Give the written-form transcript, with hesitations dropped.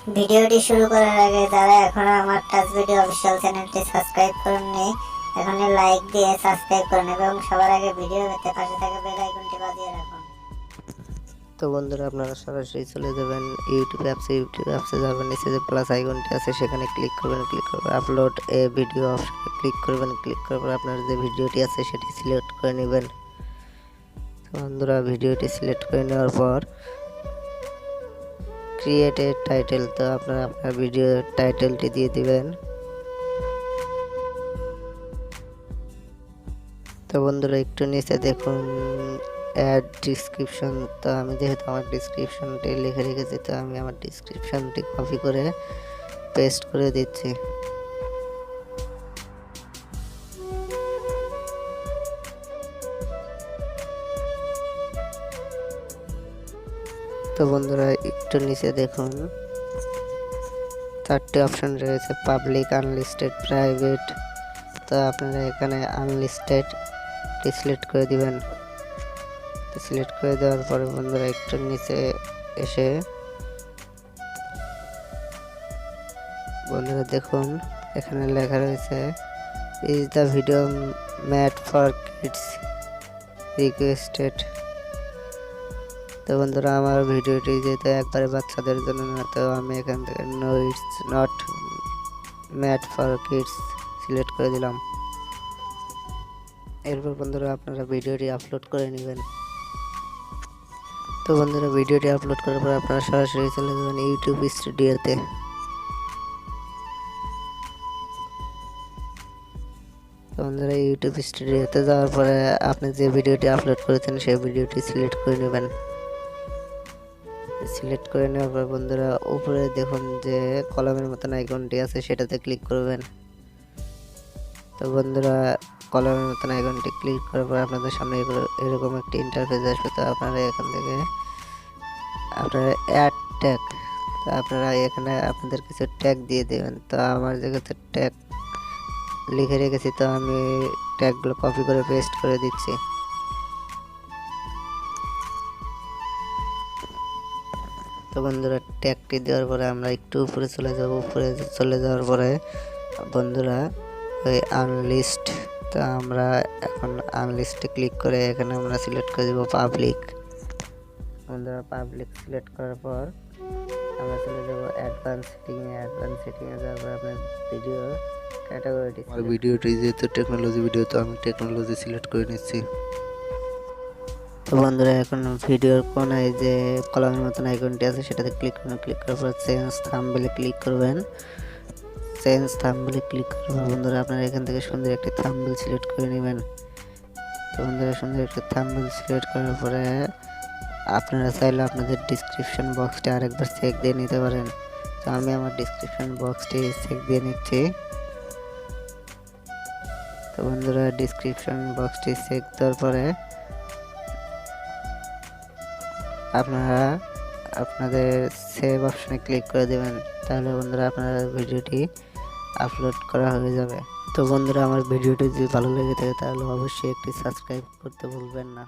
ভিডিওটি শুরু করার আগে যারা এখনো আমার টাচ ভিডিও অফিসিয়াল চ্যানেলটি সাবস্ক্রাইব করেননি, এখনই লাইক দিয়ে সাবস্ক্রাইব করুন এবং সবার আগে ভিডিও পেতে পাশে থাকা বেল আইকনটি বাজিয়ে রাখুন। তো বন্ধুরা, আপনারা সরাসরি চলে যাবেন ইউটিউব অ্যাপসে যাবেন, নিচে যে প্লাস আইকনটি আছে সেখানে ক্লিক করবেন, আপলোড এ ভিডিও অপশনে ক্লিক করবেন, ক্লিক করার পর আপনার যে ভিডিওটি আছে সেটি সিলেক্ট করে নেবেন। তো বন্ধুরা, ভিডিওটি সিলেক্ট করে নেওয়ার পর ক্রিয়েট এ টাইটেল, তো আপনারা আপনার ভিডিওর টাইটেলটি দিয়ে দিবেন। তো বন্ধুরা, একটু নিচে দেখুন অ্যাড ডিসক্রিপশন, তো আমি যেহেতু আমার ডিসক্রিপশনটি লিখে রেখেছি, তো আমি আমার ডিসক্রিপশনটি কপি করে পেস্ট করে দিচ্ছি। তো বন্ধুরা, একটু নিচে দেখুন 4টি অপশন রয়েছে, পাবলিক, আনলিস্টেড, প্রাইভেট। তো আপনারা এখানে আনলিস্টেড সিলেক্ট করে দিবেন। তো সিলেক্ট করে দেওয়ার পরে বন্ধুরা, একটু নিচে এসে বন্ধুরা দেখুন এখানে লেখা রয়েছে is the video made for kids requested. তো বন্ধুরা, আমার ভিডিওটি যেহেতু একবারে বাচ্চাদের জন্য না, তো আমি এখান থেকে no it's not made for kids select করে দিলাম। এরপর বন্ধুরা, আপনারা ভিডিওটি আপলোড করে নেবেন। তো বন্ধুরা, ভিডিওটি আপলোড করার পর আপনারা সরাসরি চলে যাবেন ইউটিউব স্টুডিওতে। তো বন্ধুরা, ইউটিউব স্টুডিওতে যাওয়ার পরে আপনি যে ভিডিওটি আপলোড করেছেন সেই ভিডিওটি সিলেক্ট করে নেবেন। সিলেক্ট করে নেওয়ার পর বন্ধুরা, উপরে দেখুন যে কলমের মতন আইকনটি আছে সেটাতে ক্লিক করবেন। তো বন্ধুরা, কলমের মতন আইকনটি ক্লিক করার পর আপনাদের সামনে এরকম একটি ইন্টারফেস আসবে। তো আপনারা এখান থেকে আপনারা অ্যাড ট্যাগ, তো আপনারা এখানে আপনাদের কিছু ট্যাগ দিয়ে দেবেন। তো আমার যেহেতু ট্যাগ লিখে রেখেছি, তো আমি ট্যাগগুলো কপি করে পেস্ট করে দিচ্ছি। তো বন্ধুরা, ট্যাগটি দেওয়ার পরে আমরা একটু উপরে চলে যাব। উপরে চলে যাওয়ার পরে বন্ধুরা ওই আনলিস্ট, তো আমরা এখন আনলিস্টে ক্লিক করে এখানে আমরা সিলেক্ট করে দেবো পাবলিক। বন্ধুরা, পাবলিক সিলেক্ট করার পর আমরা চলে যাবো অ্যাডভান্স সেটিংয়ে যাওয়ার পর আপনার ভিডিও ক্যাটাগরিটি, আমার ভিডিওটি যেহেতু টেকনোলজি ভিডিও, তো আমি টেকনোলজি সিলেক্ট করে নিচ্ছি। তো বন্ধুরা, এখন ভিডিওর কোনায় যে কলমের মতন আইকনটি আছে সেটাতে ক্লিক করবেন। ক্লিক করার পর চেঞ্জ থাম্বনেলে ক্লিক করবেন। চেঞ্জ থাম্বনেলে ক্লিক করার পর বন্ধুরা, আপনারা এখান থেকে সুন্দর একটি থাম্বনেল সিলেক্ট করে নেবেন। তো বন্ধুরা, সুন্দর একটি থাম্বনেল সিলেক্ট করার পরে আপনারা চাইলে আপনাদের ডিসক্রিপশন বক্সটি আরেকবার চেক দিয়ে নিতে পারেন। তো আমি আমার ডিসক্রিপশন বক্সটি চেক দিয়ে নিচ্ছি। তো বন্ধুরা, ডিসক্রিপশন বক্সটি চেক দেওয়ার পরে আপনারা আপনাদের সেভ অপশনে ক্লিক করে দেবেন। তাহলে বন্ধুরা, আপনার ভিডিওটি আপলোড করা হয়ে যাবে। তো বন্ধুরা, আমার ভিডিওটি যদি ভালো লেগে থাকে তাহলে অবশ্যই একটি সাবস্ক্রাইব করতে ভুলবেন না।